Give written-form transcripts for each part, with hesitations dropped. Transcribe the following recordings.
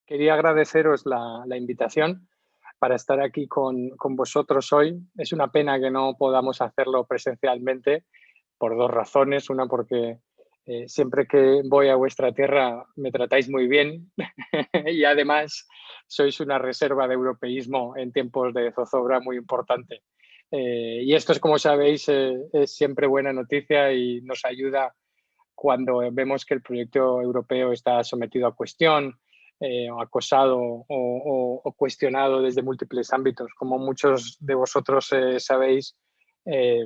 Quería agradeceros la invitación para estar aquí con vosotros hoy. Es una pena que no podamos hacerlo presencialmente por dos razones. Una, porque siempre que voy a vuestra tierra me tratáis muy bien y además sois una reserva de europeísmo en tiempos de zozobra muy importante. Y esto, como sabéis, es siempre buena noticia y nos ayuda cuando vemos que el proyecto europeo está sometido a cuestión, o acosado o cuestionado desde múltiples ámbitos. Como muchos de vosotros sabéis, eh,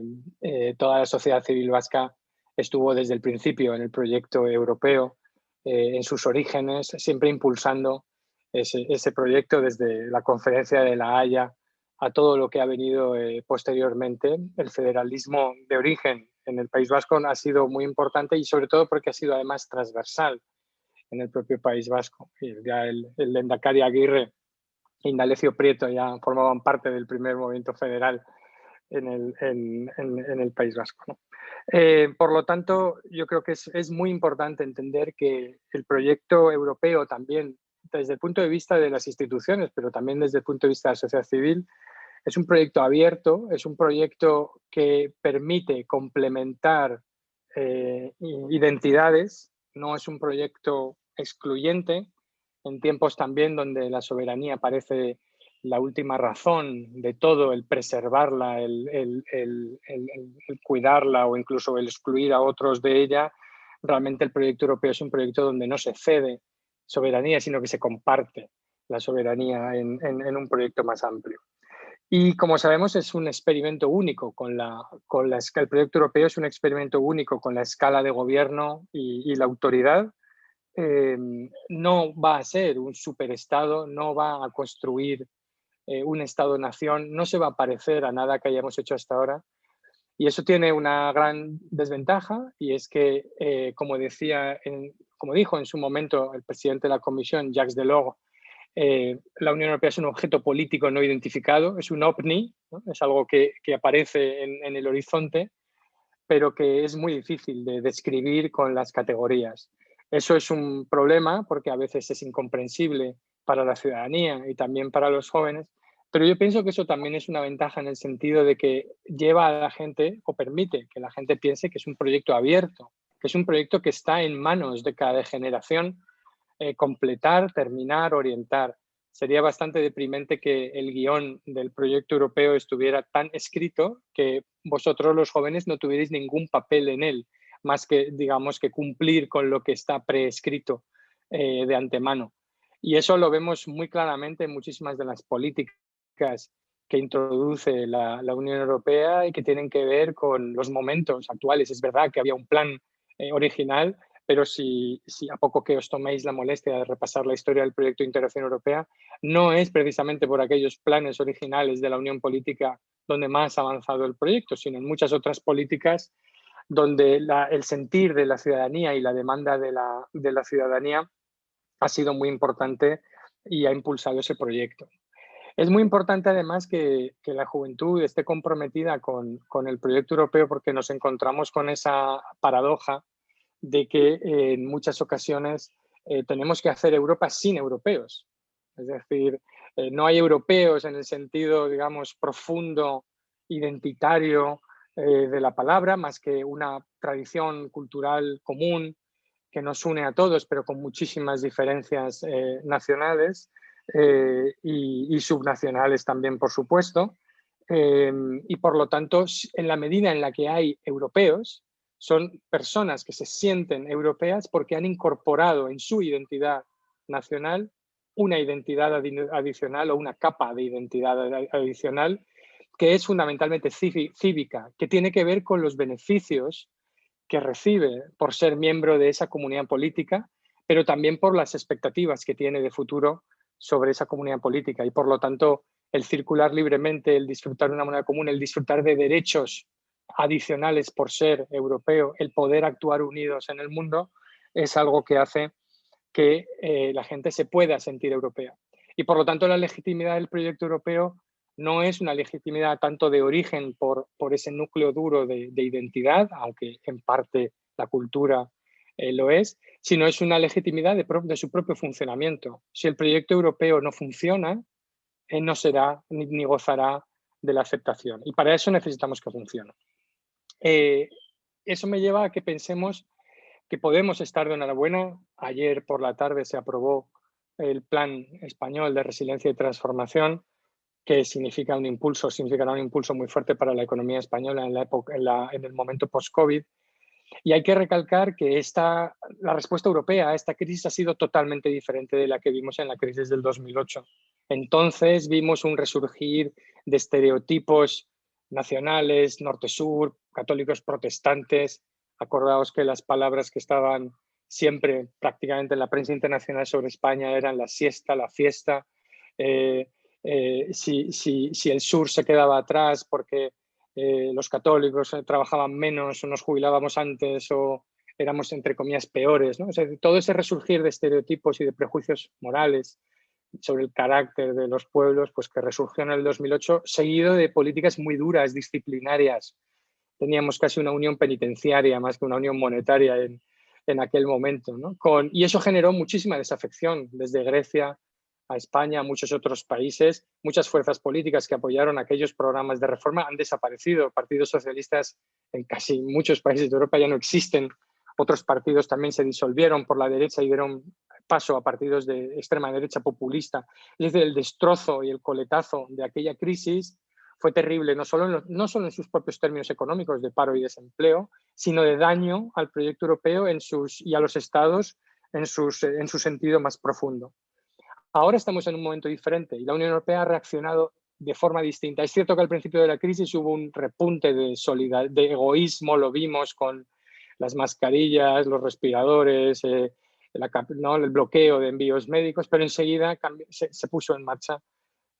toda la sociedad civil vasca estuvo desde el principio en el proyecto europeo, en sus orígenes, siempre impulsando ese proyecto desde la Conferencia de La Haya a todo lo que ha venido posteriormente. El federalismo de origen en el País Vasco ha sido muy importante y sobre todo porque ha sido además transversal en el propio País Vasco. Y ya el Lehendakari Aguirre e Indalecio Prieto ya formaban parte del primer movimiento federal en el País Vasco, ¿no? Por lo tanto, yo creo que es muy importante entender que el proyecto europeo también, desde el punto de vista de las instituciones, pero también desde el punto de vista de la sociedad civil, es un proyecto abierto, es un proyecto que permite complementar identidades, no es un proyecto excluyente, en tiempos también donde la soberanía parece la última razón de todo, el preservarla, el cuidarla o incluso el excluir a otros de ella. Realmente el proyecto europeo es un proyecto donde no se cede soberanía, sino que se comparte la soberanía en un proyecto más amplio. Y como sabemos, es un experimento único el proyecto europeo es un experimento único con la escala de gobierno y la autoridad. No va a ser un superestado, no va a construir un Estado-nación, no se va a parecer a nada que hayamos hecho hasta ahora. Y eso tiene una gran desventaja, y es que, como dijo en su momento el presidente de la Comisión, Jacques Delors, la Unión Europea es un objeto político no identificado, es un ovni, ¿no? Es algo que aparece en el horizonte, pero que es muy difícil de describir con las categorías. Eso es un problema porque a veces es incomprensible para la ciudadanía y también para los jóvenes, pero yo pienso que eso también es una ventaja en el sentido de que lleva a la gente o permite que la gente piense que es un proyecto abierto, que es un proyecto que está en manos de cada generación completar, terminar, orientar. Sería bastante deprimente que el guión del proyecto europeo estuviera tan escrito que vosotros los jóvenes no tuvierais ningún papel en él, más que, digamos, que cumplir con lo que está preescrito de antemano. Y eso lo vemos muy claramente en muchísimas de las políticas que introduce la Unión Europea y que tienen que ver con los momentos actuales. Es verdad que había un plan original, pero si a poco que os toméis la molestia de repasar la historia del proyecto de integración europea, no es precisamente por aquellos planes originales de la Unión Política donde más ha avanzado el proyecto, sino en muchas otras políticas donde el sentir de la ciudadanía y la demanda de la ciudadanía ha sido muy importante y ha impulsado ese proyecto. Es muy importante además que la juventud esté comprometida con el proyecto europeo porque nos encontramos con esa paradoja de que en muchas ocasiones tenemos que hacer Europa sin europeos. Es decir, no hay europeos en el sentido, digamos, profundo, identitario de la palabra, más que una tradición cultural común que nos une a todos, pero con muchísimas diferencias nacionales y subnacionales también, por supuesto. Y por lo tanto, en la medida en la que hay europeos, son personas que se sienten europeas porque han incorporado en su identidad nacional una identidad adicional o una capa de identidad adicional que es fundamentalmente cívica, que tiene que ver con los beneficios que recibe por ser miembro de esa comunidad política, pero también por las expectativas que tiene de futuro sobre esa comunidad política. Y por lo tanto, el circular libremente, el disfrutar de una moneda común, el disfrutar de derechos adicionales por ser europeo, el poder actuar unidos en el mundo, es algo que hace que la gente se pueda sentir europea. Y por lo tanto, la legitimidad del proyecto europeo no es una legitimidad tanto de origen por ese núcleo duro de identidad, aunque en parte la cultura lo es, sino es una legitimidad de su propio funcionamiento. Si el proyecto europeo no funciona, no será ni gozará de la aceptación. Y para eso necesitamos que funcione. Eso me lleva a que pensemos que podemos estar de enhorabuena. Ayer por la tarde se aprobó el Plan Español de Resiliencia y Transformación, que significará un impulso muy fuerte para la economía española en el momento post-COVID. Y hay que recalcar que la respuesta europea a esta crisis ha sido totalmente diferente de la que vimos en la crisis del 2008. Entonces vimos un resurgir de estereotipos nacionales, norte-sur, católicos, protestantes. Acordaos que las palabras que estaban siempre prácticamente en la prensa internacional sobre España eran la siesta, la fiesta, si el sur se quedaba atrás porque los católicos trabajaban menos o nos jubilábamos antes o éramos, entre comillas, peores, ¿no? O sea, todo ese resurgir de estereotipos y de prejuicios morales sobre el carácter de los pueblos, pues que resurgió en el 2008, seguido de políticas muy duras, disciplinarias. Teníamos casi una unión penitenciaria más que una unión monetaria en aquel momento, ¿no? Y eso generó muchísima desafección desde Grecia a España, a muchos otros países. Muchas fuerzas políticas que apoyaron aquellos programas de reforma han desaparecido. Partidos socialistas en casi muchos países de Europa ya no existen. Otros partidos también se disolvieron por la derecha y dieron paso a partidos de extrema derecha populista. Es decir, el destrozo y el coletazo de aquella crisis fue terrible, no solo en sus propios términos económicos de paro y desempleo, sino de daño al proyecto europeo y a los estados en su sentido más profundo. Ahora estamos en un momento diferente y la Unión Europea ha reaccionado de forma distinta. Es cierto que al principio de la crisis hubo un repunte de egoísmo, lo vimos con las mascarillas, los respiradores, el bloqueo de envíos médicos, pero enseguida se puso en marcha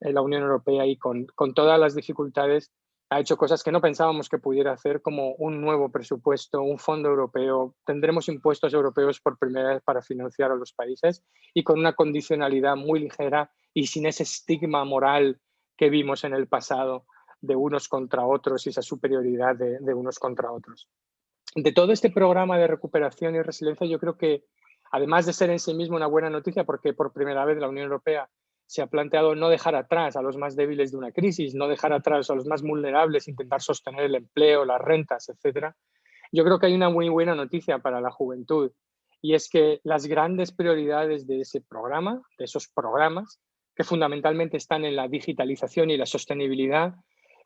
la Unión Europea y con todas las dificultades ha hecho cosas que no pensábamos que pudiera hacer, como un nuevo presupuesto, un fondo europeo. Tendremos impuestos europeos por primera vez para financiar a los países y con una condicionalidad muy ligera y sin ese estigma moral que vimos en el pasado de unos contra otros y esa superioridad de unos contra otros. De todo este programa de recuperación y resiliencia, yo creo que, además de ser en sí mismo una buena noticia, porque por primera vez la Unión Europea se ha planteado no dejar atrás a los más débiles de una crisis, no dejar atrás a los más vulnerables, intentar sostener el empleo, las rentas, etcétera. Yo creo que hay una muy buena noticia para la juventud, y es que las grandes prioridades de ese programa, de esos programas, que fundamentalmente están en la digitalización y la sostenibilidad,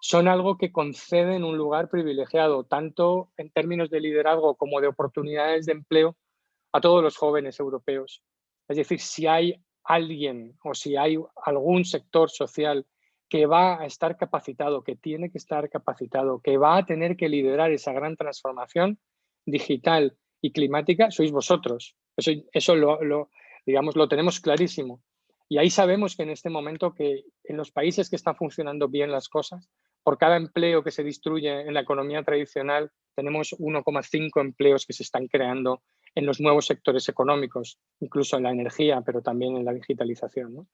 son algo que conceden un lugar privilegiado, tanto en términos de liderazgo como de oportunidades de empleo, a todos los jóvenes europeos. Es decir, si hay alguien o si hay algún sector social que va a estar capacitado, que tiene que estar capacitado, que va a tener que liderar esa gran transformación digital y climática, sois vosotros. Eso lo tenemos clarísimo. Y ahí sabemos que en este momento, que en los países que están funcionando bien las cosas, por cada empleo que se destruye en la economía tradicional, tenemos 1,5 empleos que se están creando en los nuevos sectores económicos, incluso en la energía, pero también en la digitalización, ¿no?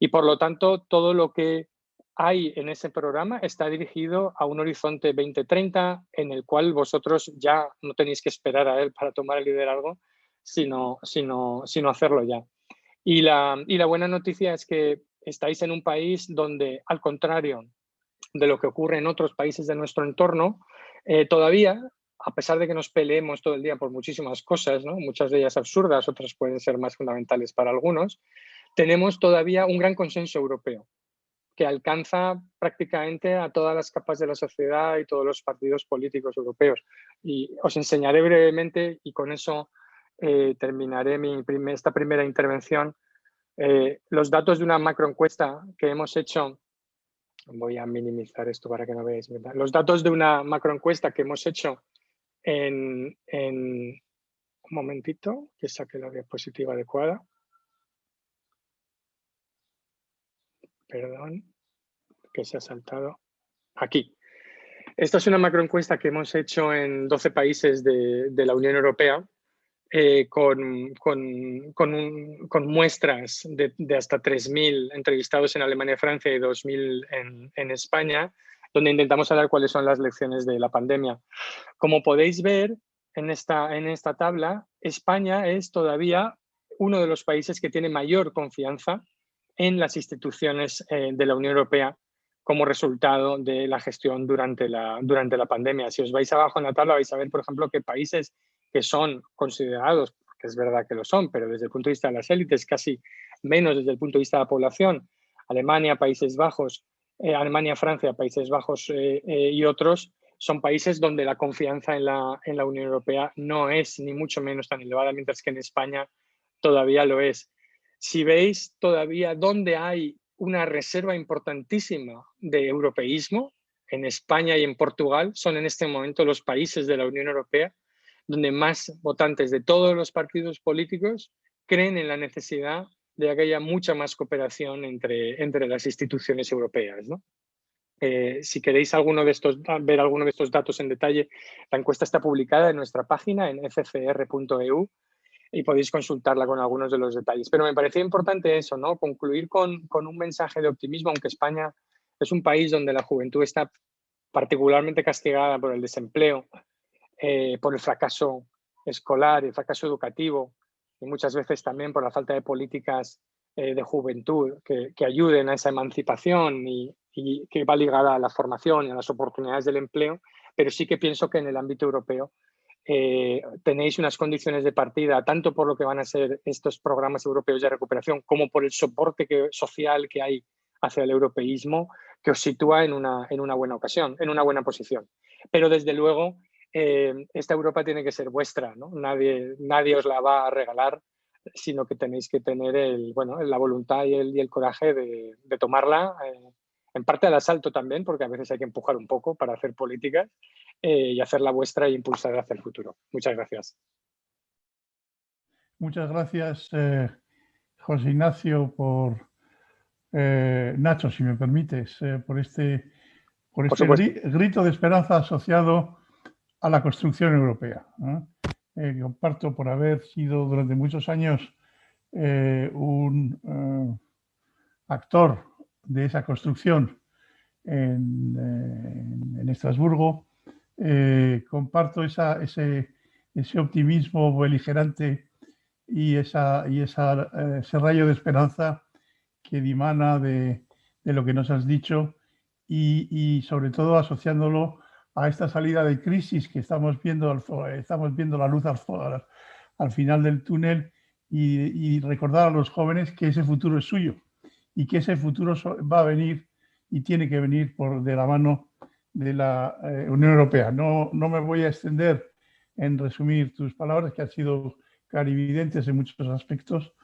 Y por lo tanto, todo lo que hay en ese programa está dirigido a un horizonte 2030 en el cual vosotros ya no tenéis que esperar a él para tomar el liderazgo, sino hacerlo ya. Y la buena noticia es que estáis en un país donde, al contrario de lo que ocurre en otros países de nuestro entorno, todavía, a pesar de que nos peleemos todo el día por muchísimas cosas, ¿no? Muchas de ellas absurdas, otras pueden ser más fundamentales para algunos, tenemos todavía un gran consenso europeo que alcanza prácticamente a todas las capas de la sociedad y todos los partidos políticos europeos. Y os enseñaré brevemente, y con eso terminaré esta primera intervención, los datos de una macroencuesta que hemos hecho. Voy a minimizar esto para que no veáis. Los datos de una macroencuesta que hemos hecho en un momentito, que saque la diapositiva adecuada. Perdón, que se ha saltado. Aquí. Esta es una macroencuesta que hemos hecho en 12 países de la Unión Europea, con muestras de hasta 3.000 entrevistados en Alemania y Francia y 2.000 en España, donde intentamos hablar cuáles son las lecciones de la pandemia. Como podéis ver, en esta tabla, España es todavía uno de los países que tiene mayor confianza en las instituciones de la Unión Europea como resultado de la gestión durante la pandemia. Si os vais abajo en la tabla vais a ver, por ejemplo, que países que son considerados, porque es verdad que lo son, pero desde el punto de vista de las élites, casi menos desde el punto de vista de la población, Alemania, Países Bajos, Alemania, Francia, Países Bajos y otros, son países donde la confianza en la Unión Europea no es ni mucho menos tan elevada, mientras que en España todavía lo es. Si veis todavía dónde hay una reserva importantísima de europeísmo, en España y en Portugal, son en este momento los países de la Unión Europea donde más votantes de todos los partidos políticos creen en la necesidad de que haya mucha más cooperación entre las instituciones europeas, ¿no? Si queréis ver alguno de estos datos en detalle, la encuesta está publicada en nuestra página en ffr.eu y podéis consultarla con algunos de los detalles. Pero me parecía importante eso, ¿no? Concluir con un mensaje de optimismo, aunque España es un país donde la juventud está particularmente castigada por el desempleo, por el fracaso escolar, el fracaso educativo y muchas veces también por la falta de políticas de juventud que ayuden a esa emancipación y que va ligada a la formación y a las oportunidades del empleo, pero sí que pienso que en el ámbito europeo tenéis unas condiciones de partida, tanto por lo que van a ser estos programas europeos de recuperación, como por el soporte social que hay hacia el europeísmo, que os sitúa en una buena ocasión, en una buena posición. Pero desde luego, esta Europa tiene que ser vuestra, ¿no? Nadie os la va a regalar, sino que tenéis que tener la voluntad y el coraje de tomarla, en parte al asalto también, porque a veces hay que empujar un poco para hacer políticas, y hacerla vuestra e impulsar hacia el futuro. Muchas gracias. Muchas gracias, José Ignacio, Nacho, si me permites, por este grito de esperanza asociado a la construcción europea. Comparto por haber sido durante muchos años un actor de esa construcción en Estrasburgo. Comparto ese optimismo beligerante y ese rayo de esperanza que dimana de lo que nos has dicho y sobre todo asociándolo a esta salida de crisis que estamos viendo la luz al final del túnel y recordar a los jóvenes que ese futuro es suyo y que ese futuro va a venir y tiene que venir de la mano de la Unión Europea. No me voy a extender en resumir tus palabras, que han sido clarividentes en muchos aspectos.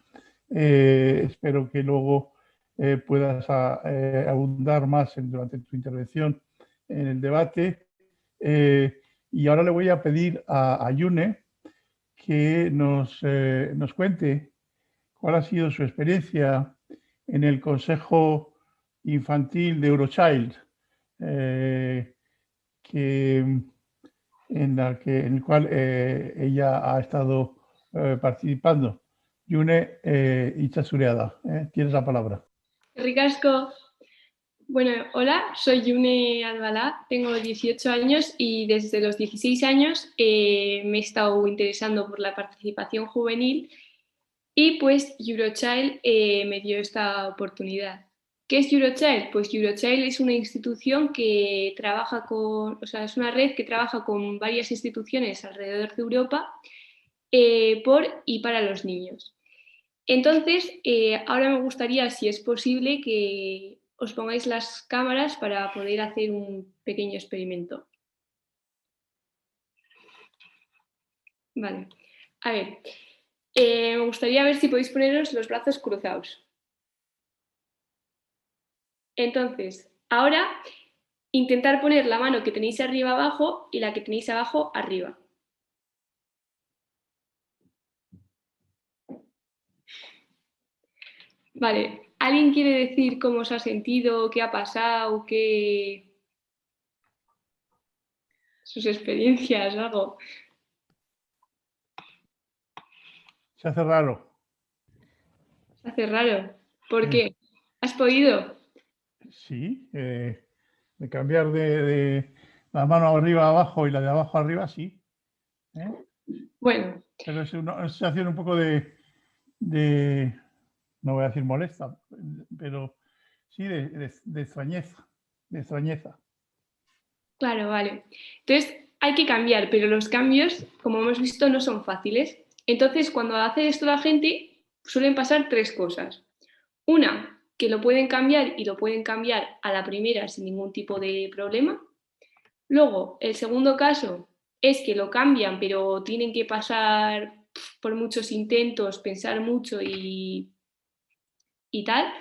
Espero que luego puedas abundar más durante tu intervención en el debate. Y ahora le voy a pedir a Yune que nos cuente cuál ha sido su experiencia en el Consejo Infantil de Eurochild, en el cual ella ha estado participando. Yune Itxasureaga, tienes la palabra. Ricasco. Bueno, hola, soy Yune Albalá, tengo 18 años y desde los 16 años me he estado interesando por la participación juvenil y pues Eurochild me dio esta oportunidad. ¿Qué es Eurochild? Pues Eurochild es una institución que trabaja es una red que trabaja con varias instituciones alrededor de Europa por y para los niños. Entonces, ahora me gustaría, si es posible, que os pongáis las cámaras para poder hacer un pequeño experimento. Vale. A ver, me gustaría ver si podéis poneros los brazos cruzados. Entonces, ahora intentar poner la mano que tenéis arriba abajo y la que tenéis abajo arriba. Vale, ¿alguien quiere decir cómo os ha sentido, qué ha pasado, sus experiencias, algo? Se hace raro. Se hace raro. ¿Por qué? ¿Has podido? Sí, de cambiar de la mano arriba a abajo y la de abajo arriba, sí. Bueno. Pero es una sensación un poco de, no voy a decir molesta, pero sí de extrañeza, de extrañeza. Claro, vale. Entonces hay que cambiar, pero los cambios, como hemos visto, no son fáciles. Entonces, cuando hace esto la gente, suelen pasar tres cosas. Una, que lo pueden cambiar y lo pueden cambiar a la primera sin ningún tipo de problema. Luego, el segundo caso es que lo cambian, pero tienen que pasar por muchos intentos, pensar mucho y tal.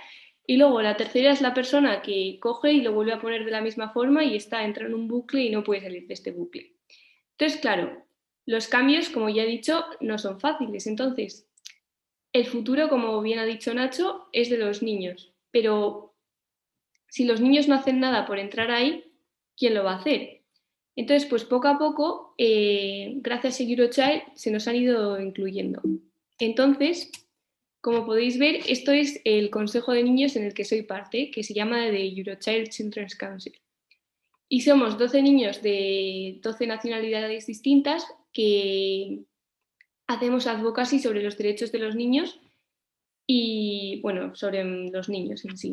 Y luego la tercera es la persona que coge y lo vuelve a poner de la misma forma y entra en un bucle y no puede salir de este bucle. Entonces, claro, los cambios, como ya he dicho, no son fáciles. Entonces, el futuro, como bien ha dicho Nacho, es de los niños. Pero si los niños no hacen nada por entrar ahí, ¿quién lo va a hacer? Entonces, pues poco a poco, gracias a Eurochild, se nos han ido incluyendo. Entonces, como podéis ver, esto es el consejo de niños en el que soy parte, que se llama The Eurochild Children's Council. Y somos 12 niños de 12 nacionalidades distintas que hacemos advocacy sobre los derechos de los niños y, bueno, sobre los niños en sí.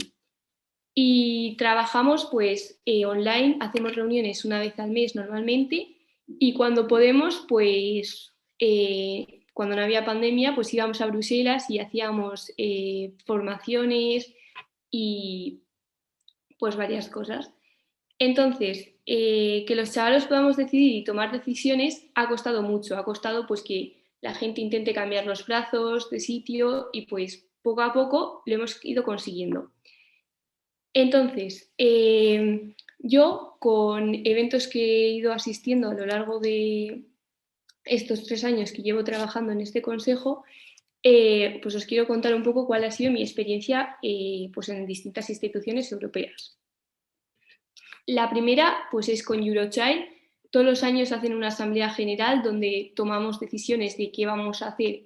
Y trabajamos pues online, hacemos reuniones una vez al mes normalmente y cuando podemos, pues cuando no había pandemia, pues íbamos a Bruselas y hacíamos formaciones y pues varias cosas. Entonces, que los chavalos podamos decidir y tomar decisiones ha costado mucho, ha costado pues que la gente intente cambiar los brazos de sitio y pues poco a poco lo hemos ido consiguiendo. Entonces, yo con eventos que he ido asistiendo a lo largo de estos 3 años que llevo trabajando en este consejo, pues os quiero contar un poco cuál ha sido mi experiencia pues en distintas instituciones europeas. La primera pues es con Eurochild. Todos los años hacen una asamblea general donde tomamos decisiones de qué vamos a hacer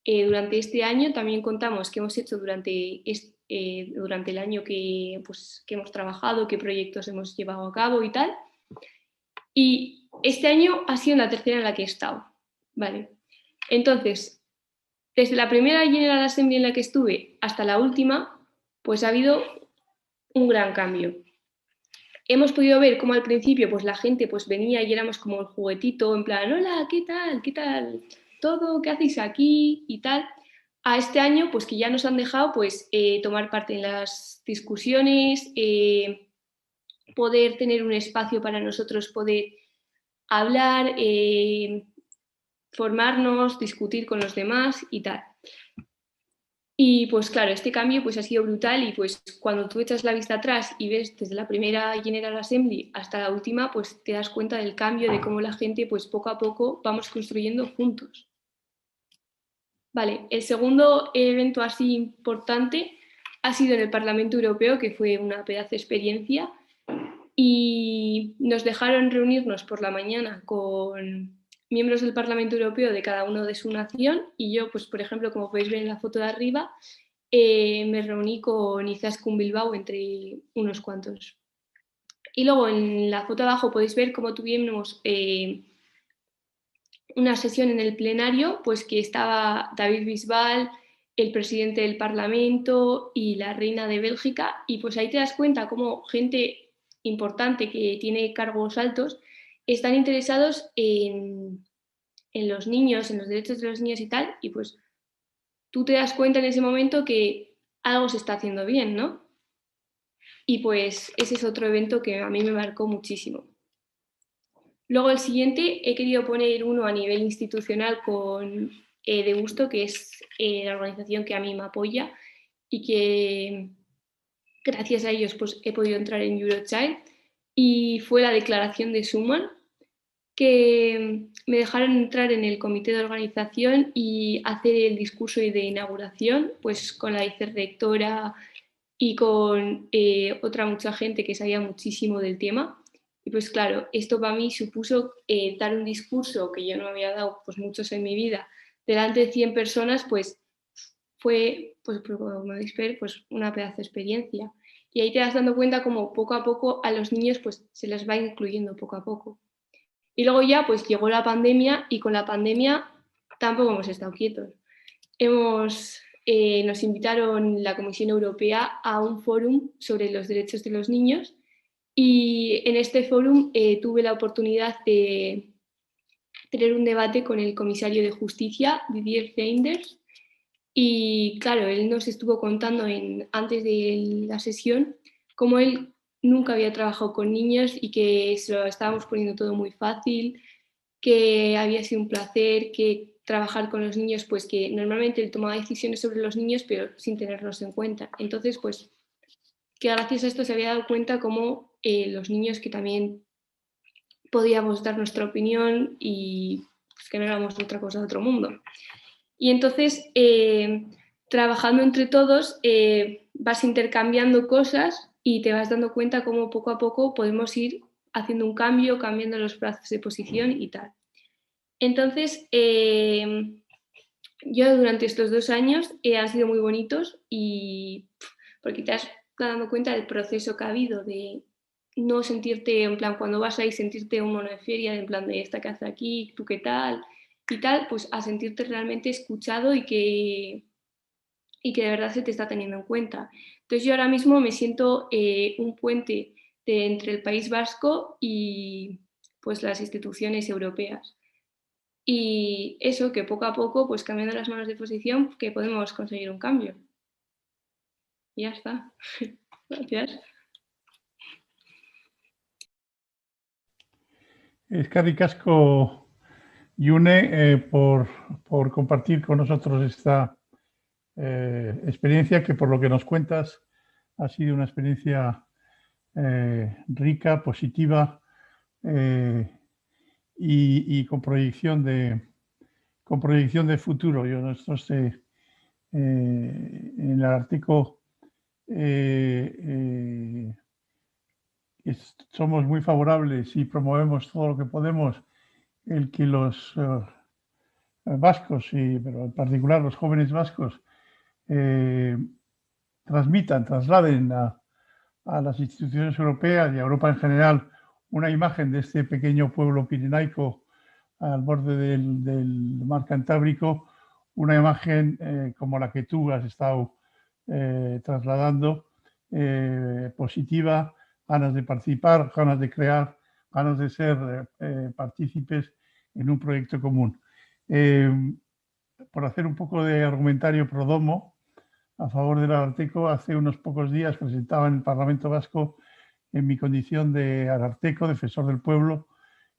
durante este año. También contamos qué hemos hecho durante el año que hemos trabajado, qué proyectos hemos llevado a cabo y tal. Y este año ha sido la tercera en la que he estado. Vale. Entonces, desde la primera General Assembly en la que estuve hasta la última, pues ha habido un gran cambio. Hemos podido ver cómo al principio pues la gente pues venía y éramos como el juguetito, en plan, hola, ¿qué tal todo? ¿Qué hacéis aquí? Y tal. A este año pues que ya nos han dejado pues tomar parte en las discusiones, poder tener un espacio para nosotros poder hablar, formarnos, discutir con los demás y tal. Y pues claro, este cambio pues ha sido brutal y pues cuando tú echas la vista atrás y ves desde la primera General Assembly hasta la última, pues te das cuenta del cambio, de cómo la gente pues poco a poco vamos construyendo juntos. Vale, el segundo evento así importante ha sido en el Parlamento Europeo, que fue una pedazo de experiencia y nos dejaron reunirnos por la mañana con miembros del Parlamento Europeo de cada uno de su nación y yo, pues por ejemplo, como podéis ver en la foto de arriba, me reuní con Izaskun Bilbao entre unos cuantos. Y luego en la foto de abajo podéis ver cómo tuvimos una sesión en el plenario, pues que estaba David Bisbal, el presidente del Parlamento y la reina de Bélgica, y pues ahí te das cuenta cómo gente importante que tiene cargos altos están interesados en los niños, en los derechos de los niños y tal, y pues tú te das cuenta en ese momento que algo se está haciendo bien, ¿no? Y pues ese es otro evento que a mí me marcó muchísimo. Luego el siguiente he querido poner uno a nivel institucional con De Gusto, que es la organización que a mí me apoya y que gracias a ellos pues, he podido entrar en Eurochild, y fue la declaración de Schuman, que me dejaron entrar en el comité de organización y hacer el discurso de inauguración pues, con la vicerrectora y con otra mucha gente que sabía muchísimo del tema. Y pues claro, esto para mí supuso dar un discurso que yo no había dado pues muchos en mi vida, delante de 100 personas, pues fue, pues como podéis ver, pues una pedazo de experiencia. Y ahí te vas dando cuenta como poco a poco a los niños pues se les va incluyendo poco a poco. Y luego ya pues llegó la pandemia y con la pandemia tampoco hemos estado quietos. Nos invitaron la Comisión Europea a un fórum sobre los derechos de los niños y en este fórum tuve la oportunidad de tener un debate con el comisario de Justicia, Didier Reynders, y claro, él nos estuvo contando antes de la sesión cómo él nunca había trabajado con niños y que se lo estábamos poniendo todo muy fácil, que había sido un placer, que trabajar con los niños, pues que normalmente él tomaba decisiones sobre los niños pero sin tenerlos en cuenta. Entonces, pues que gracias a esto se había dado cuenta cómo los niños que también podíamos dar nuestra opinión y pues, que no éramos otra cosa de otro mundo. Y entonces, trabajando entre todos, vas intercambiando cosas y te vas dando cuenta cómo poco a poco podemos ir haciendo un cambio, cambiando los brazos de posición y tal. Entonces, yo durante estos 2 años han sido muy bonitos y porque te has dado cuenta del proceso que ha habido de no sentirte, en plan, cuando vas ahí, sentirte un mono de feria, en plan de esta que hace aquí, tú qué tal, y tal, pues a sentirte realmente escuchado y que de verdad se te está teniendo en cuenta. Entonces yo ahora mismo me siento un puente entre el País Vasco y pues las instituciones europeas. Y eso, que poco a poco, pues cambiando las manos de posición, que podemos conseguir un cambio. Y ya está. Gracias. Eskerrik asko, June, por compartir con nosotros esta experiencia que, por lo que nos cuentas, ha sido una experiencia rica, positiva y con proyección de futuro. Nosotros en el artículo somos muy favorables y promovemos todo lo que podemos el que los vascos, pero en particular los jóvenes vascos, trasladen a las instituciones europeas y a Europa en general una imagen de este pequeño pueblo pirenaico al borde del mar Cantábrico, una imagen como la que tú has estado trasladando, positiva, ganas de participar, ganas de crear, ganas de ser partícipes en un proyecto común. Por hacer un poco de argumentario pro domo a favor del Ararteko, hace unos pocos días presentaba en el Parlamento Vasco, en mi condición de ararteko, defensor del pueblo,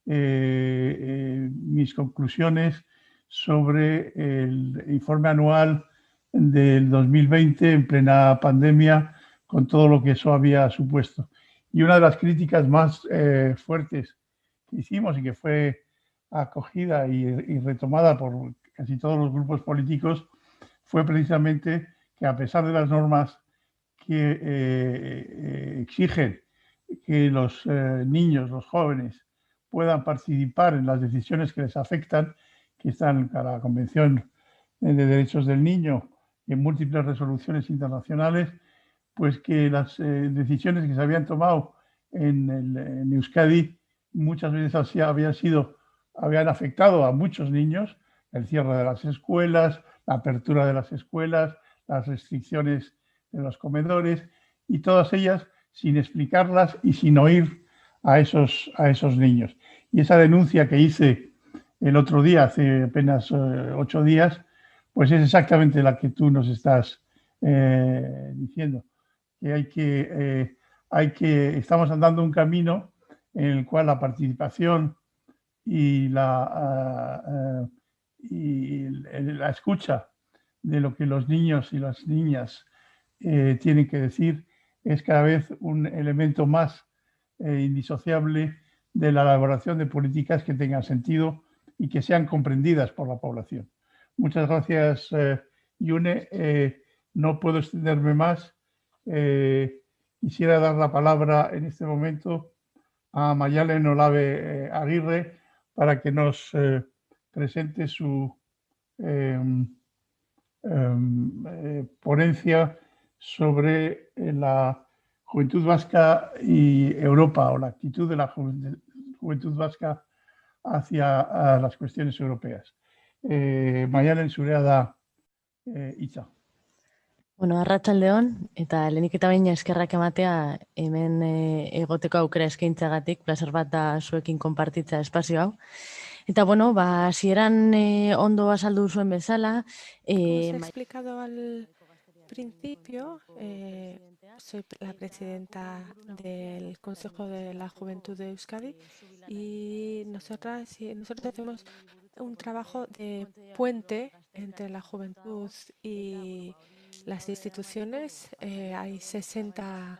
mis conclusiones sobre el informe anual del 2020 en plena pandemia, con todo lo que eso había supuesto. Y una de las críticas más fuertes que hicimos y que fue acogida y retomada por casi todos los grupos políticos fue precisamente que, a pesar de las normas que exigen que los niños, los jóvenes, puedan participar en las decisiones que les afectan, que están en la Convención de Derechos del Niño y en múltiples resoluciones internacionales, pues que las decisiones que se habían tomado en Euskadi muchas veces habían afectado a muchos niños, el cierre de las escuelas, la apertura de las escuelas, las restricciones de los comedores, y todas ellas sin explicarlas y sin oír a esos niños. Y esa denuncia que hice el otro día, hace apenas 8 días, pues es exactamente la que tú nos estás diciendo, que estamos andando un camino en el cual la participación y la escucha de lo que los niños y las niñas tienen que decir es cada vez un elemento más indisociable de la elaboración de políticas que tengan sentido y que sean comprendidas por la población. Muchas gracias, June. No puedo extenderme más. Quisiera dar la palabra en este momento a Mayalen Olave Aguirre para que nos presente su ponencia sobre la juventud vasca y Europa, o la actitud de la juventud vasca hacia las cuestiones europeas. Maialen, zurea da hitza. Bueno, arratsaldeon, eta lehenik eta behin eskerrak ematea hemen egoteko aukera eskaintzagatik, plazer bat da zuekin konpartitza espazio hau. Eta bueno, hasieran ondo azaldu zuen bezala. Como os he explicado al principio, soy la presidenta del Consejo de la Juventud de Euskadi y nosotros hacemos un trabajo de puente entre la juventud y las instituciones. Hay 60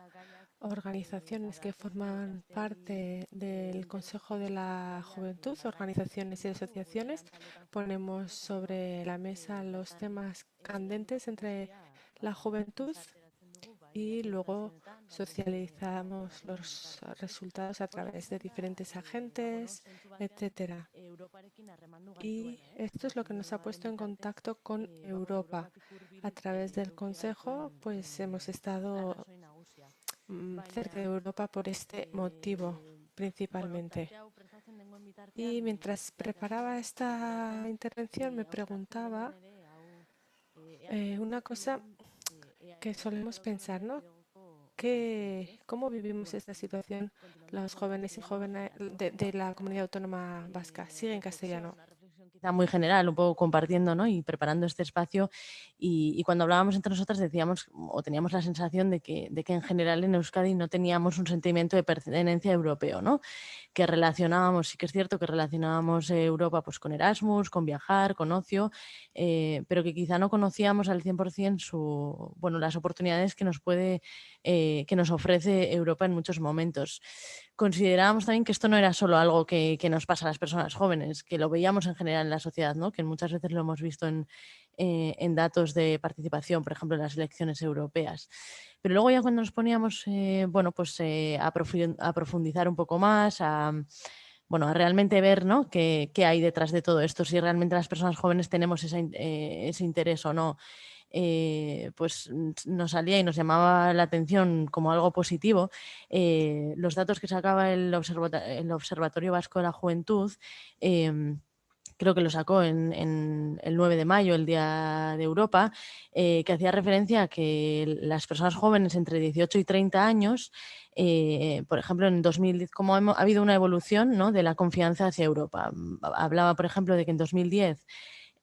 organizaciones que forman parte del Consejo de la Juventud, organizaciones y asociaciones. Ponemos sobre la mesa los temas candentes entre la juventud y luego socializamos los resultados a través de diferentes agentes, etcétera. Y esto es lo que nos ha puesto en contacto con Europa. A través del Consejo, pues hemos estado cerca de Europa por este motivo, principalmente. Y mientras preparaba esta intervención me preguntaba una cosa que solemos pensar, ¿no? ¿Cómo vivimos esta situación los jóvenes y jóvenes de la comunidad autónoma vasca? Sigue en castellano. Quizá muy general, un poco compartiendo, ¿no? Y preparando este espacio. Y cuando hablábamos entre nosotras decíamos o teníamos la sensación de que en general en Euskadi no teníamos un sentimiento de pertenencia europeo, ¿no? Que relacionábamos, sí que es cierto que relacionábamos Europa pues, con Erasmus, con viajar, con ocio, pero que quizá no conocíamos al 100% las oportunidades que nos ofrece Europa en muchos momentos. Considerábamos también que esto no era solo algo que nos pasa a las personas jóvenes, que lo veíamos en general en la sociedad, ¿no? Que muchas veces lo hemos visto en datos de participación, por ejemplo, en las elecciones europeas. Pero luego ya cuando nos poníamos a profundizar un poco más, a realmente ver, ¿no? qué hay detrás de todo esto, si realmente las personas jóvenes tenemos ese interés o no, pues nos salía y nos llamaba la atención como algo positivo. Los datos que sacaba el Observatorio Vasco de la Juventud, creo que lo sacó en el 9 de mayo, el Día de Europa, que hacía referencia a que las personas jóvenes entre 18 y 30 años, por ejemplo, en 2010, como ha habido una evolución, ¿no? De la confianza hacia Europa. Hablaba, por ejemplo, de que en 2010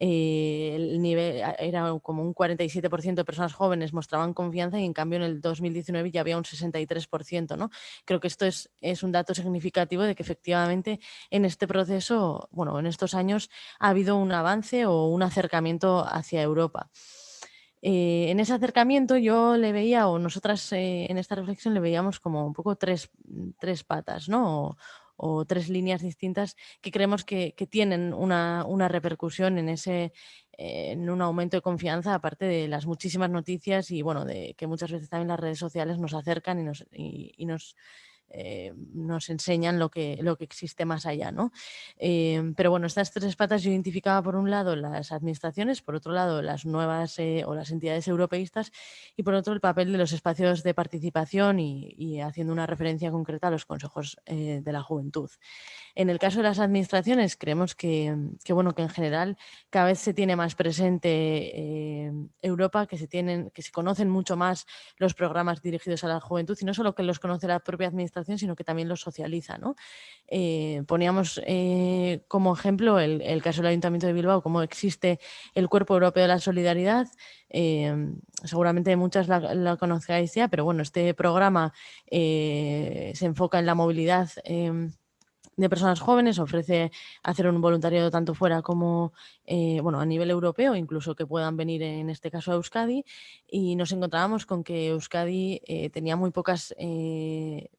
el nivel era como un 47% de personas jóvenes mostraban confianza y en cambio en el 2019 ya había un 63%, ¿no? Creo que esto es un dato significativo de que efectivamente en este proceso, en estos años ha habido un avance o un acercamiento hacia Europa. En ese acercamiento yo le veía, o nosotras en esta reflexión le veíamos como un poco tres patas, ¿no? O tres líneas distintas que creemos que tienen una repercusión en un aumento de confianza, aparte de las muchísimas noticias y de que muchas veces también las redes sociales nos acercan y nos enseñan lo que existe más allá, ¿no? Pero estas tres patas yo identificaba por un lado las administraciones, por otro lado las nuevas o las entidades europeístas y por otro el papel de los espacios de participación y haciendo una referencia concreta a los consejos de la juventud. En el caso de las administraciones creemos que en general cada vez se tiene más presente Europa, que se conocen mucho más los programas dirigidos a la juventud y no solo que los conoce la propia administración, sino que también los socializa, ¿no? Poníamos como ejemplo el caso del Ayuntamiento de Bilbao, cómo existe el Cuerpo Europeo de la Solidaridad. Seguramente muchas la conozcáis ya, pero este programa se enfoca en la movilidad de personas jóvenes, ofrece hacer un voluntariado tanto fuera como a nivel europeo, incluso que puedan venir en este caso a Euskadi, y nos encontrábamos con que Euskadi tenía muy pocas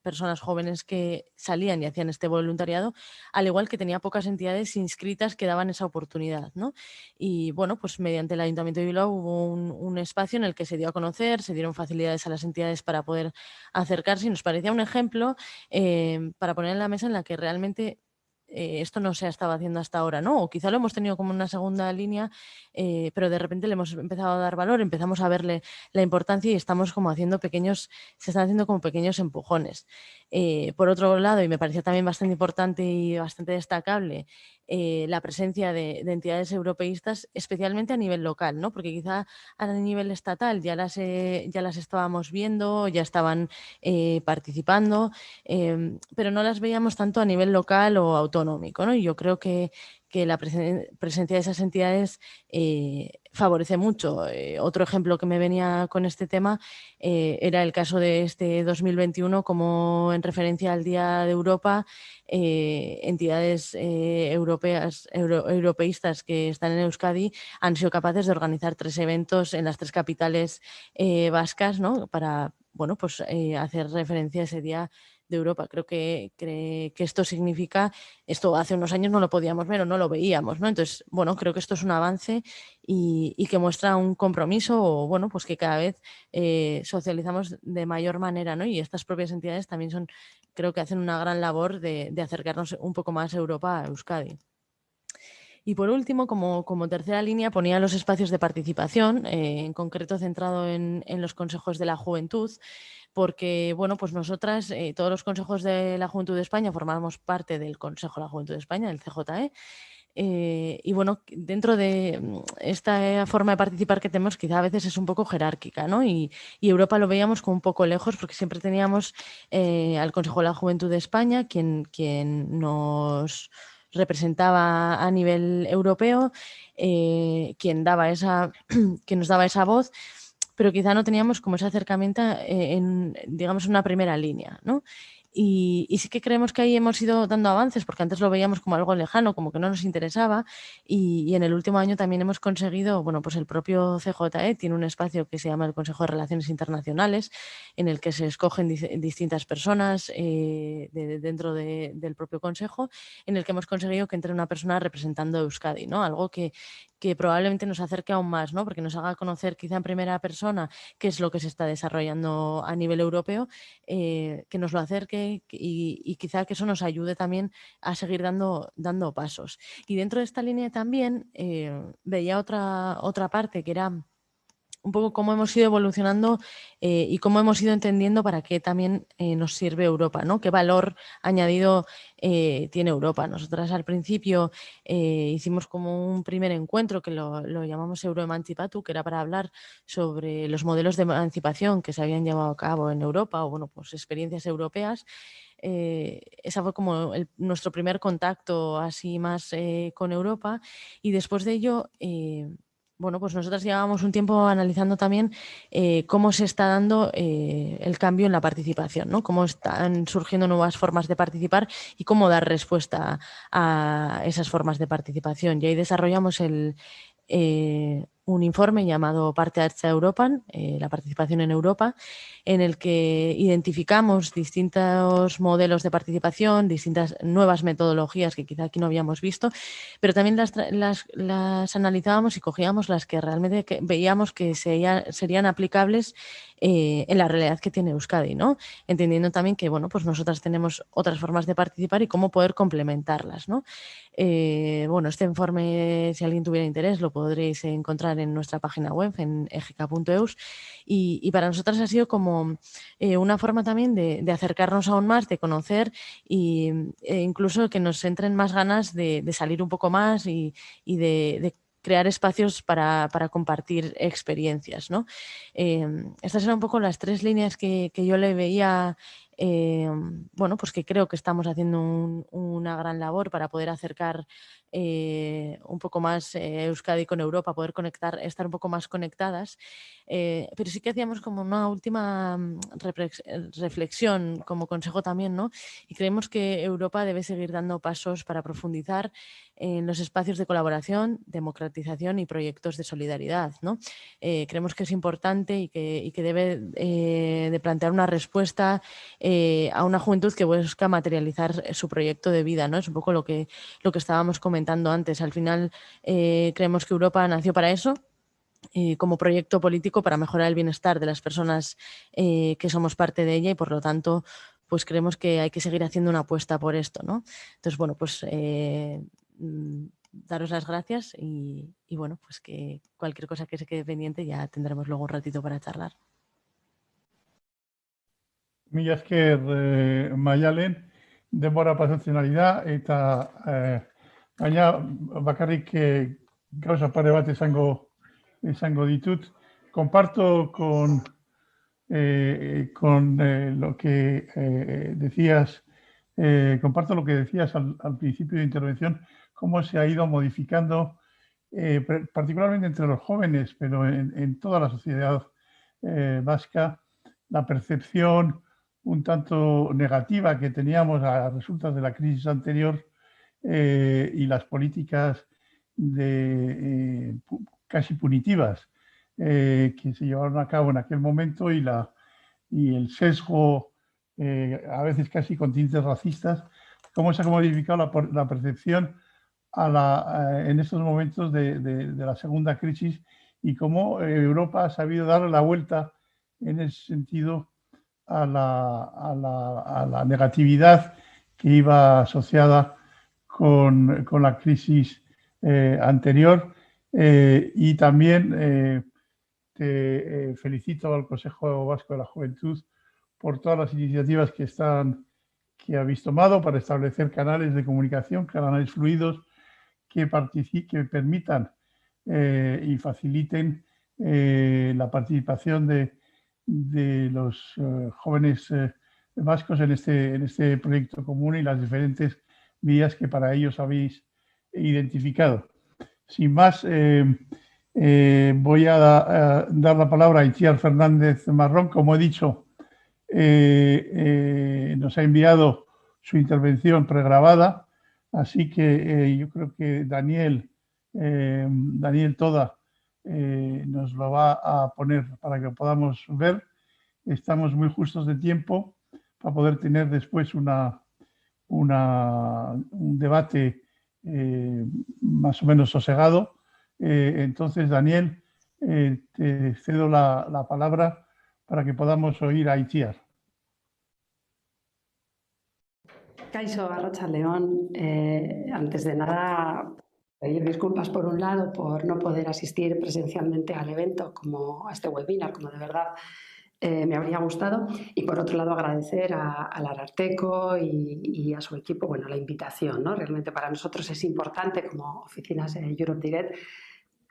personas jóvenes que salían y hacían este voluntariado, al igual que tenía pocas entidades inscritas que daban esa oportunidad, ¿no? Y pues mediante el Ayuntamiento de Bilbao hubo un espacio en el que se dio a conocer, se dieron facilidades a las entidades para poder acercarse y nos parecía un ejemplo para poner en la mesa en la que realmente esto no se ha estado haciendo hasta ahora, ¿no? O quizá lo hemos tenido como una segunda línea, pero de repente le hemos empezado a dar valor, empezamos a verle la importancia y estamos como se están haciendo como pequeños empujones. Por otro lado, y me parecía también bastante importante y bastante destacable, la presencia de entidades europeístas, especialmente a nivel local, ¿no? Porque quizá a nivel estatal ya las estábamos viendo, ya estaban participando, pero no las veíamos tanto a nivel local o autonómico, ¿no? Y yo creo que la presencia de esas entidades favorece mucho. Otro ejemplo que me venía con este tema era el caso de este 2021, como en referencia al Día de Europa, entidades europeístas que están en Euskadi han sido capaces de organizar 3 eventos en las 3 capitales vascas, ¿no? Para hacer referencia a ese Día de Europa. Creo que esto significa, esto hace unos años no lo podíamos ver o no lo veíamos, ¿no? Entonces, bueno, creo que esto es un avance y que muestra un compromiso o, bueno, pues que cada vez socializamos de mayor manera, ¿no? Y estas propias entidades también creo que hacen una gran labor de acercarnos un poco más a Europa, a Euskadi. Y por último, como tercera línea, ponía los espacios de participación, en concreto centrado en los consejos de la juventud, porque, bueno, pues nosotras, todos los consejos de la Juventud de España, formamos parte del Consejo de la Juventud de España, del CJE, y bueno, dentro de esta forma de participar que tenemos, quizá a veces es un poco jerárquica, ¿no? Y Europa lo veíamos como un poco lejos, porque siempre teníamos al Consejo de la Juventud de España, quien nos representaba a nivel europeo, quien nos daba esa voz, pero quizá no teníamos como ese acercamiento digamos, una primera línea, ¿no? Y sí que creemos que ahí hemos ido dando avances, porque antes lo veíamos como algo lejano, como que no nos interesaba, y en el último año también hemos conseguido, bueno, pues el propio CJE tiene un espacio que se llama el Consejo de Relaciones Internacionales, en el que se escogen distintas personas dentro del propio consejo, en el que hemos conseguido que entre una persona representando a Euskadi, ¿no? Algo que probablemente nos acerque aún más, ¿no? Porque nos haga conocer quizá en primera persona qué es lo que se está desarrollando a nivel europeo, que nos lo acerque y quizá que eso nos ayude también a seguir dando pasos. Y dentro de esta línea también veía otra parte que era un poco cómo hemos ido evolucionando y cómo hemos ido entendiendo para qué también nos sirve Europa, ¿no? Qué valor añadido tiene Europa. Nosotras al principio hicimos como un primer encuentro que lo llamamos Euroemancipatu, que era para hablar sobre los modelos de emancipación que se habían llevado a cabo en Europa o, bueno, pues experiencias europeas. Esa fue como nuestro primer contacto así más con Europa, y después de ello bueno, pues nosotras llevábamos un tiempo analizando también cómo se está dando el cambio en la participación, ¿no? Cómo están surgiendo nuevas formas de participar y cómo dar respuesta a esas formas de participación. Y ahí desarrollamos un informe llamado Parte Hartza Europan, la participación en Europa, en el que identificamos distintos modelos de participación, distintas nuevas metodologías que quizá aquí no habíamos visto, pero también las analizábamos y cogíamos las que realmente veíamos que serían aplicables en la realidad que tiene Euskadi, ¿no? Entendiendo también que, bueno, pues nosotras tenemos otras formas de participar y cómo poder complementarlas, ¿no? Bueno, este informe, si alguien tuviera interés, lo podréis encontrar en nuestra página web, en egk.eus, y para nosotras ha sido como una forma también de acercarnos aún más, de conocer e incluso que nos entren más ganas de salir un poco más y de crear espacios para compartir experiencias, ¿no? Estas eran un poco las 3 líneas que yo le veía. Bueno, pues que creo que estamos haciendo una gran labor para poder acercar un poco más Euskadi con Europa, poder estar un poco más conectadas, pero sí que hacíamos como una última reflexión como consejo también, ¿no? Y creemos que Europa debe seguir dando pasos para profundizar en los espacios de colaboración, democratización y proyectos de solidaridad, ¿no? Creemos que es importante y que debe de plantear una respuesta a una juventud que busca materializar su proyecto de vida, ¿no? Es un poco lo que estábamos comentando antes. Al final creemos que Europa nació para eso, como proyecto político para mejorar el bienestar de las personas que somos parte de ella, y por lo tanto pues creemos que hay que seguir haciendo una apuesta por esto, ¿no? Entonces, bueno, pues daros las gracias y bueno, pues que cualquier cosa que se quede pendiente ya tendremos luego un ratito para charlar. Mila esker Maialen, denbora pasatzen da eta baina bakarrik gauza pare bat esango ditut. Comparto con lo que decías, comparto lo que decías al principio de intervención, cómo se ha ido modificando, particularmente entre los jóvenes, pero en toda la sociedad vasca, la percepción un tanto negativa que teníamos a resultas de la crisis anterior y las políticas casi punitivas que se llevaron a cabo en aquel momento y el sesgo, a veces casi con tintes racistas, cómo se ha modificado la percepción en estos momentos de la segunda crisis y cómo Europa ha sabido darle la vuelta en ese sentido a la negatividad que iba asociada con la crisis anterior. Y también te felicito al Consejo Vasco de la Juventud por todas las iniciativas que habéis tomado para establecer canales de comunicación, canales fluidos que permitan y faciliten la participación de los jóvenes vascos en este proyecto común y las diferentes vías que para ellos habéis identificado. Sin más, voy a dar la palabra a Itziar Fernández Marrón. Como he dicho, nos ha enviado su intervención pregrabada, así que yo creo que Daniel Toda nos lo va a poner para que lo podamos ver. Estamos muy justos de tiempo para poder tener después un debate más o menos sosegado. Entonces, Daniel, te cedo la palabra para que podamos oír a Itziar. Kaixo, Arratsaldeon. Antes de nada, pedir disculpas por un lado por no poder asistir presencialmente al evento, como a este webinar, como de verdad me habría gustado. Y por otro lado, agradecer al Ararteko y a su equipo, bueno, la invitación, ¿no? Realmente para nosotros es importante, como oficinas de Europe Direct,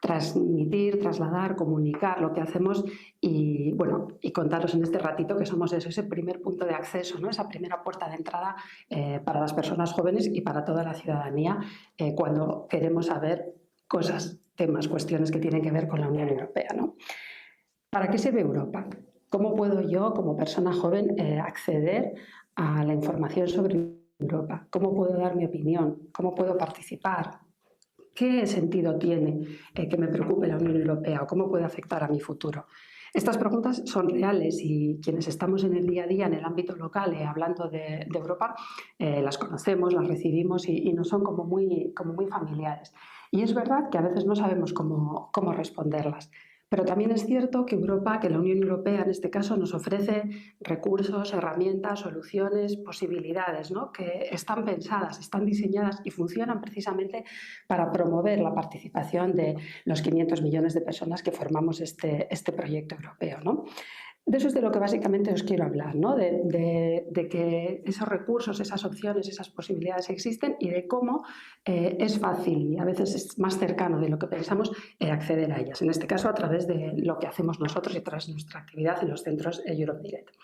transmitir, trasladar, comunicar lo que hacemos y, bueno, y contaros en este ratito que somos eso, ese primer punto de acceso, ¿no? Esa primera puerta de entrada para las personas jóvenes y para toda la ciudadanía cuando queremos saber cosas, temas, cuestiones que tienen que ver con la Unión Europea, ¿no? ¿Para qué sirve Europa? ¿Cómo puedo yo, como persona joven, acceder a la información sobre Europa? ¿Cómo puedo dar mi opinión? ¿Cómo puedo participar? ¿Qué sentido tiene que me preocupe la Unión Europea o cómo puede afectar a mi futuro? Estas preguntas son reales y quienes estamos en el día a día, en el ámbito local, hablando de Europa, las conocemos, las recibimos y nos son como muy familiares. Y es verdad que a veces no sabemos cómo responderlas. Pero también es cierto que Europa, que la Unión Europea en este caso, nos ofrece recursos, herramientas, soluciones, posibilidades, ¿no? Que están pensadas, están diseñadas y funcionan precisamente para promover la participación de los 500 millones de personas que formamos este proyecto europeo, ¿no? De eso es de lo que básicamente os quiero hablar, ¿no? De que esos recursos, esas opciones, esas posibilidades existen y de cómo es fácil y a veces es más cercano de lo que pensamos acceder a ellas. En este caso, a través de lo que hacemos nosotros y a través de nuestra actividad en los centros Europe Direct.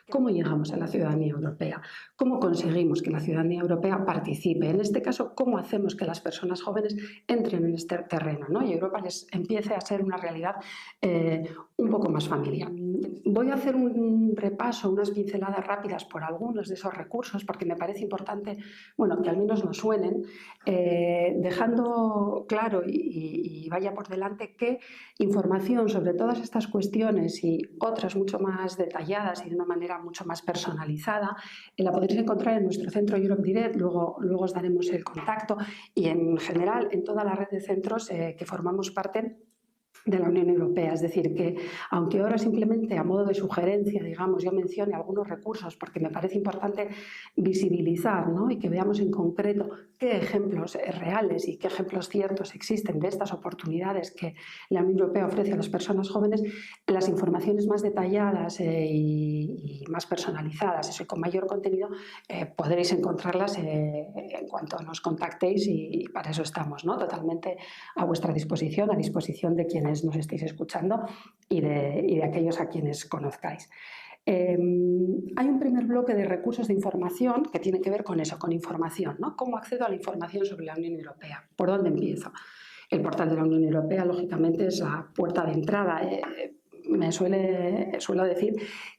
¿Cómo llegamos a la ciudadanía europea? ¿Cómo conseguimos que la ciudadanía europea participe? En este caso, ¿cómo hacemos que las personas jóvenes entren en este terreno, ¿no? Y Europa les empiece a ser una realidad un poco más familiar? Voy a hacer un repaso, unas pinceladas rápidas por algunos de esos recursos, porque me parece importante, bueno, que al menos nos suenen, dejando claro y vaya por delante que información sobre todas estas cuestiones y otras mucho más detalladas y de una manera mucho más personalizada, la podréis encontrar en nuestro centro Europe Direct, luego os daremos el contacto y en general en toda la red de centros que formamos parte de la Unión Europea. Es decir, que aunque ahora simplemente a modo de sugerencia, digamos, yo mencione algunos recursos porque me parece importante visibilizar, ¿no? Y que veamos en concreto qué ejemplos reales y qué ejemplos ciertos existen de estas oportunidades que la Unión Europea ofrece a las personas jóvenes, las informaciones más detalladas y más personalizadas y con mayor contenido podréis encontrarlas en cuanto nos contactéis y para eso estamos, ¿no? Totalmente a vuestra disposición, a disposición de quienes nos estéis escuchando y de aquellos a quienes conozcáis. Hay un primer bloque de recursos de información que tiene que ver con eso, con información, ¿no? ¿Cómo accedo a la información sobre la Unión Europea? ¿Por dónde empiezo? El portal de la Unión Europea, lógicamente, es la puerta de entrada. Suelo decir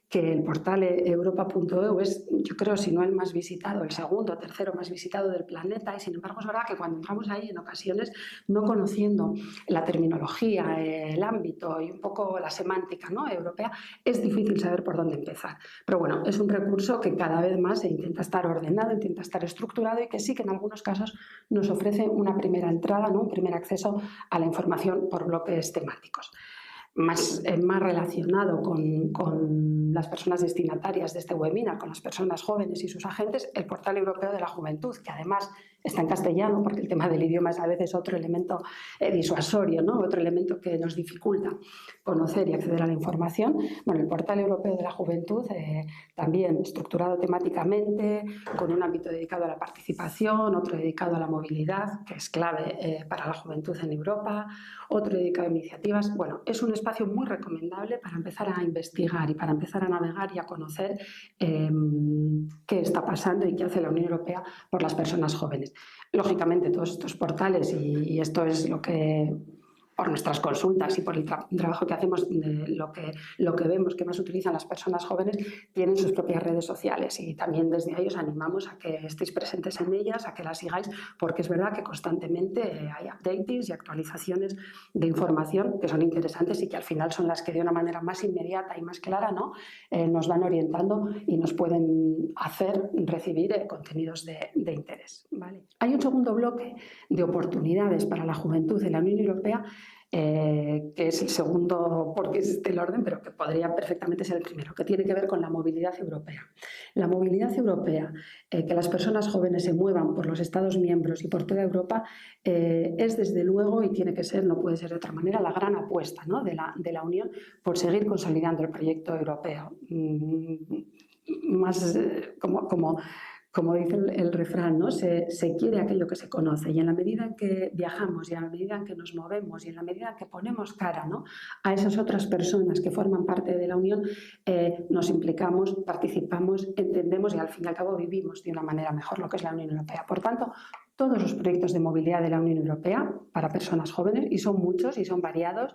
que el portal europa.eu es, yo creo, si no el más visitado, el segundo o tercero más visitado del planeta, y sin embargo es verdad que cuando entramos ahí en ocasiones, no conociendo la terminología, el ámbito y un poco la semántica, ¿no?, europea, es difícil saber por dónde empezar. Pero bueno, es un recurso que cada vez más se intenta estar ordenado, intenta estar estructurado y que sí que en algunos casos nos ofrece una primera entrada, ¿no?, un primer acceso a la información por bloques temáticos. Más relacionado con las personas destinatarias de este webinar, con las personas jóvenes y sus agentes, el Portal Europeo de la Juventud, que además está en castellano, porque el tema del idioma es a veces otro elemento disuasorio, ¿no?, otro elemento que nos dificulta conocer y acceder a la información. Bueno, el Portal Europeo de la Juventud, también estructurado temáticamente, con un ámbito dedicado a la participación, otro dedicado a la movilidad, que es clave para la juventud en Europa, otro dedicado a iniciativas. Bueno, es un espacio muy recomendable para empezar a investigar y para empezar a navegar y a conocer qué está pasando y qué hace la Unión Europea por las personas jóvenes. Lógicamente, todos estos portales, y esto es lo que, por nuestras consultas y por el trabajo que hacemos, lo que vemos que más utilizan las personas jóvenes, tienen sus propias redes sociales y también desde ahí os animamos a que estéis presentes en ellas, a que las sigáis, porque es verdad que constantemente hay updates y actualizaciones de información que son interesantes y que al final son las que de una manera más inmediata y más clara, ¿no?, nos van orientando y nos pueden hacer recibir contenidos de interés, ¿vale? Hay un segundo bloque de oportunidades para la juventud en la Unión Europea, que es el segundo porque es el orden, pero que podría perfectamente ser el primero, que tiene que ver con la movilidad europea. La movilidad europea, que las personas jóvenes se muevan por los Estados miembros y por toda Europa, es desde luego, y tiene que ser, no puede ser de otra manera, la gran apuesta, ¿no?, de la Unión por seguir consolidando el proyecto europeo. Más como dice el refrán, ¿no?, se quiere aquello que se conoce, y en la medida en que viajamos y en la medida en que nos movemos y en la medida en que ponemos cara, ¿no?, a esas otras personas que forman parte de la Unión, nos implicamos, participamos, entendemos y al fin y al cabo vivimos de una manera mejor lo que es la Unión Europea. Por tanto, todos los proyectos de movilidad de la Unión Europea para personas jóvenes, y son muchos y son variados,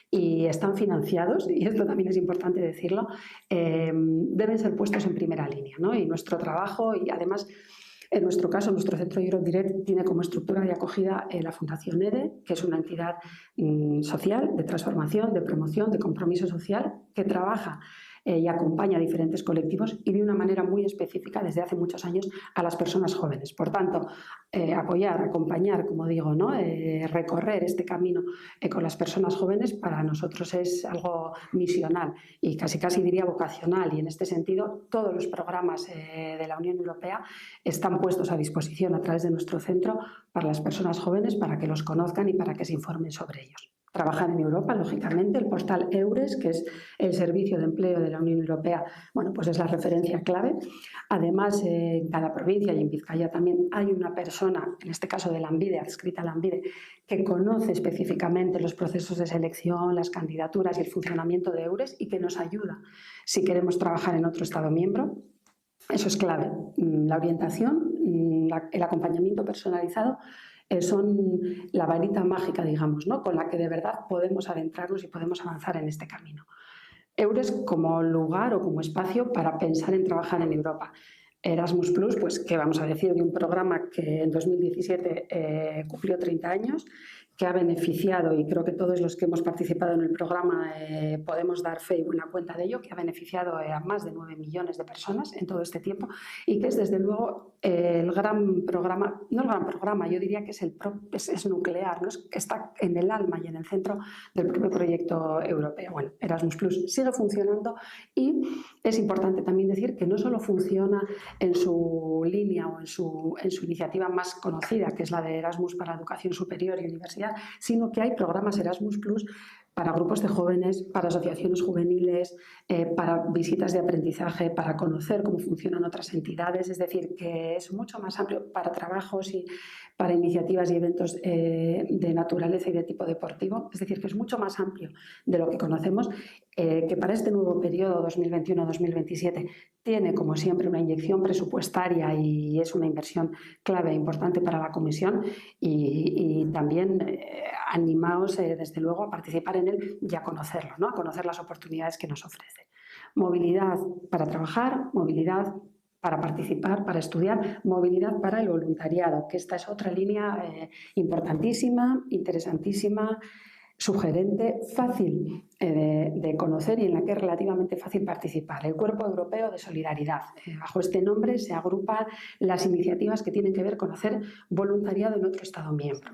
y están financiados, y esto también es importante decirlo, deben ser puestos en primera línea, ¿no? Y nuestro trabajo, y además en nuestro caso, nuestro centro Europe Direct tiene como estructura de acogida la Fundación EDE, que es una entidad social de transformación, de promoción, de compromiso social, que trabaja y acompaña a diferentes colectivos y de una manera muy específica desde hace muchos años a las personas jóvenes. Por tanto, apoyar, acompañar, como digo, ¿no?, recorrer este camino con las personas jóvenes para nosotros es algo misional y casi diría vocacional, y en este sentido todos los programas de la Unión Europea están puestos a disposición a través de nuestro centro para las personas jóvenes, para que los conozcan y para que se informen sobre ellos. Trabajar en Europa, lógicamente, el portal EURES, que es el servicio de empleo de la Unión Europea, bueno, pues es la referencia clave. Además, en cada provincia y en Vizcaya también hay una persona, en este caso de Lanbide, adscrita a Lanbide, que conoce específicamente los procesos de selección, las candidaturas y el funcionamiento de EURES y que nos ayuda si queremos trabajar en otro Estado miembro. Eso es clave. La orientación, el acompañamiento personalizado son la varita mágica, digamos, ¿no?, con la que de verdad podemos adentrarnos y podemos avanzar en este camino. EURES como lugar o como espacio para pensar en trabajar en Europa. Erasmus+, pues qué vamos a decir de un programa que en 2017 cumplió 30 años, que ha beneficiado, y creo que todos los que hemos participado en el programa podemos dar fe y buena cuenta de ello, que ha beneficiado a más de 9 millones de personas en todo este tiempo y que es desde luego el gran programa, no el gran programa, yo diría que es nuclear, ¿no? Que está en el alma y en el centro del propio proyecto europeo. Bueno, Erasmus Plus sigue funcionando y es importante también decir que no solo funciona en su línea o en su iniciativa más conocida, que es la de Erasmus para educación superior y universidad, sino que hay programas Erasmus Plus para grupos de jóvenes, para asociaciones juveniles, para visitas de aprendizaje, para conocer cómo funcionan otras entidades, es decir, que es mucho más amplio para trabajos y para iniciativas y eventos de naturaleza y de tipo deportivo, es decir, que es mucho más amplio de lo que conocemos, que para este nuevo periodo 2021-2027 tiene, como siempre, una inyección presupuestaria y es una inversión clave e importante para la Comisión y también animaos, desde luego, a participar en él y a conocerlo, ¿no? A conocer las oportunidades que nos ofrece. Movilidad para trabajar, movilidad para participar, para estudiar, movilidad para el voluntariado, que esta es otra línea importantísima, interesantísima, sugerente, fácil de conocer y en la que es relativamente fácil participar. El Cuerpo Europeo de Solidaridad. Bajo este nombre se agrupan las iniciativas que tienen que ver con hacer voluntariado en otro Estado miembro.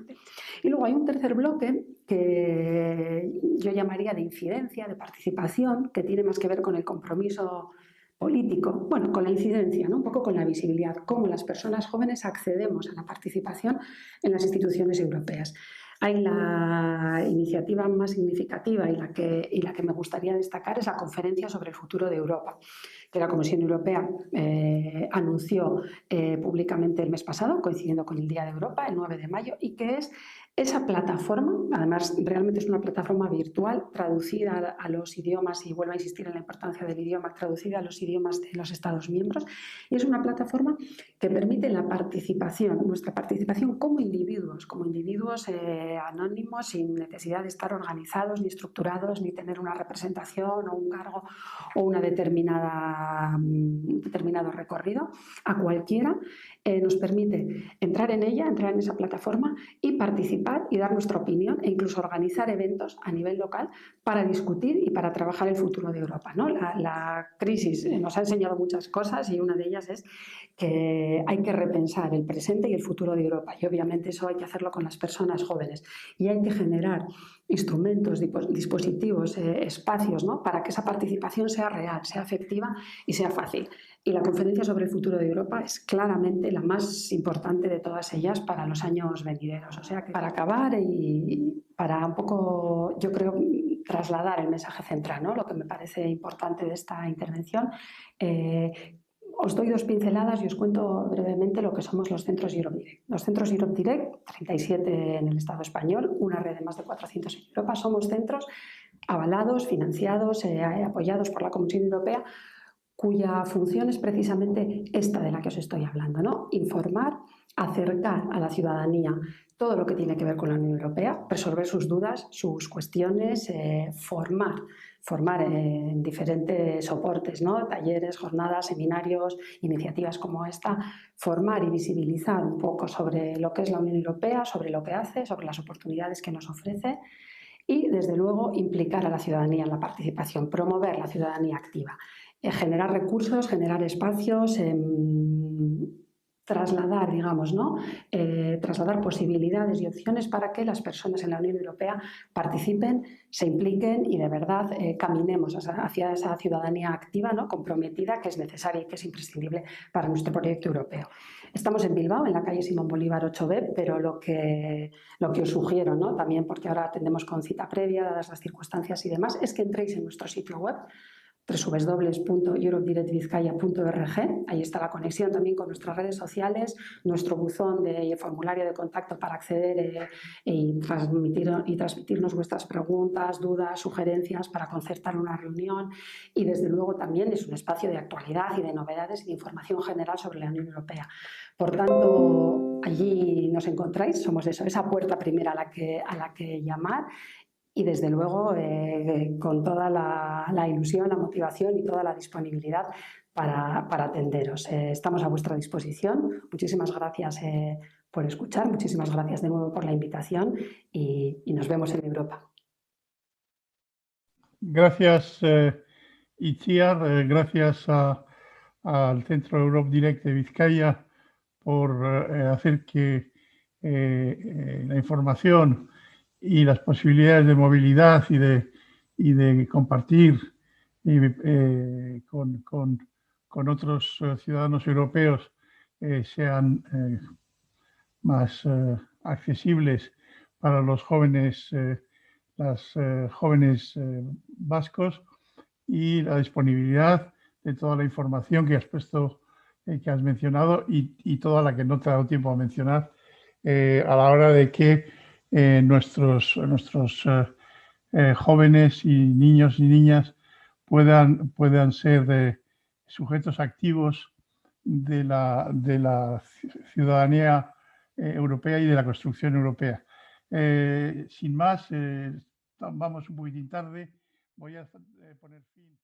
Y luego hay un tercer bloque que yo llamaría de incidencia, de participación, que tiene más que ver con el compromiso político, bueno, con la incidencia, ¿no? Un poco con la visibilidad, cómo las personas jóvenes accedemos a la participación en las instituciones europeas. Hay la iniciativa más significativa y la que me gustaría destacar es la Conferencia sobre el Futuro de Europa, que la Comisión Europea anunció públicamente el mes pasado, coincidiendo con el Día de Europa, el 9 de mayo, y que es esa plataforma, además realmente es una plataforma virtual traducida a los idiomas, y vuelvo a insistir en la importancia del idioma, traducida a los idiomas de los Estados miembros, y es una plataforma que permite la participación, nuestra participación como individuos anónimos, sin necesidad de estar organizados ni estructurados, ni tener una representación o un cargo o un determinado recorrido. A cualquiera nos permite entrar en ella, entrar en esa plataforma y participar y dar nuestra opinión e incluso organizar eventos a nivel local para discutir y para trabajar el futuro de Europa, ¿no? La crisis nos ha enseñado muchas cosas y una de ellas es que hay que repensar el presente y el futuro de Europa, y obviamente eso hay que hacerlo con las personas jóvenes y hay que generar instrumentos, dispositivos, espacios, ¿no? Para que esa participación sea real, sea efectiva y sea fácil. Y la Conferencia sobre el Futuro de Europa es claramente la más importante de todas ellas para los años venideros. O sea que para acabar y para un poco, yo creo, trasladar el mensaje central, ¿no? Lo que me parece importante de esta intervención, os doy dos pinceladas y os cuento brevemente lo que somos los centros Europe Direct. Los centros Europe Direct, 37 en el Estado español, una red de más de 400 en Europa, somos centros avalados, financiados, apoyados por la Comisión Europea, cuya función es precisamente esta de la que os estoy hablando, ¿no? Informar, acercar a la ciudadanía todo lo que tiene que ver con la Unión Europea, resolver sus dudas, sus cuestiones, formar en diferentes soportes, ¿no? Talleres, jornadas, seminarios, iniciativas como esta, formar y visibilizar un poco sobre lo que es la Unión Europea, sobre lo que hace, sobre las oportunidades que nos ofrece y, desde luego, implicar a la ciudadanía en la participación, promover la ciudadanía activa, generar recursos, generar espacios, trasladar, digamos, ¿no? Trasladar posibilidades y opciones para que las personas en la Unión Europea participen, se impliquen y de verdad caminemos hacia esa ciudadanía activa, ¿no? Comprometida, que es necesaria y que es imprescindible para nuestro proyecto europeo. Estamos en Bilbao, en la calle Simón Bolívar 8B, pero lo que os sugiero, ¿no? También porque ahora atendemos con cita previa, dadas las circunstancias y demás, es que entréis en nuestro sitio web, www.europedirectvizcaya.org. Ahí está la conexión también con nuestras redes sociales, nuestro buzón de formulario de contacto para acceder y transmitirnos vuestras preguntas, dudas, sugerencias para concertar una reunión, y desde luego también es un espacio de actualidad y de novedades y de información general sobre la Unión Europea. Por tanto, allí nos encontráis, somos eso, esa puerta primera a la que llamar. Y desde luego con toda la ilusión, la motivación y toda la disponibilidad para atenderos. Estamos a vuestra disposición. Muchísimas gracias por escuchar. Muchísimas gracias de nuevo por la invitación y nos vemos en Europa. Gracias, Itziar. Gracias al Centro Europe Direct de Vizcaya por hacer que la información y las posibilidades de movilidad y de compartir con otros ciudadanos europeos sean más accesibles para los jóvenes, jóvenes vascos, y la disponibilidad de toda la información que has puesto, que has mencionado y toda la que no te ha dado tiempo a mencionar a la hora de que nuestros jóvenes y niños y niñas puedan ser sujetos activos de la ciudadanía europea y de la construcción europea. Sin más, vamos un poquitín tarde. Voy a poner fin.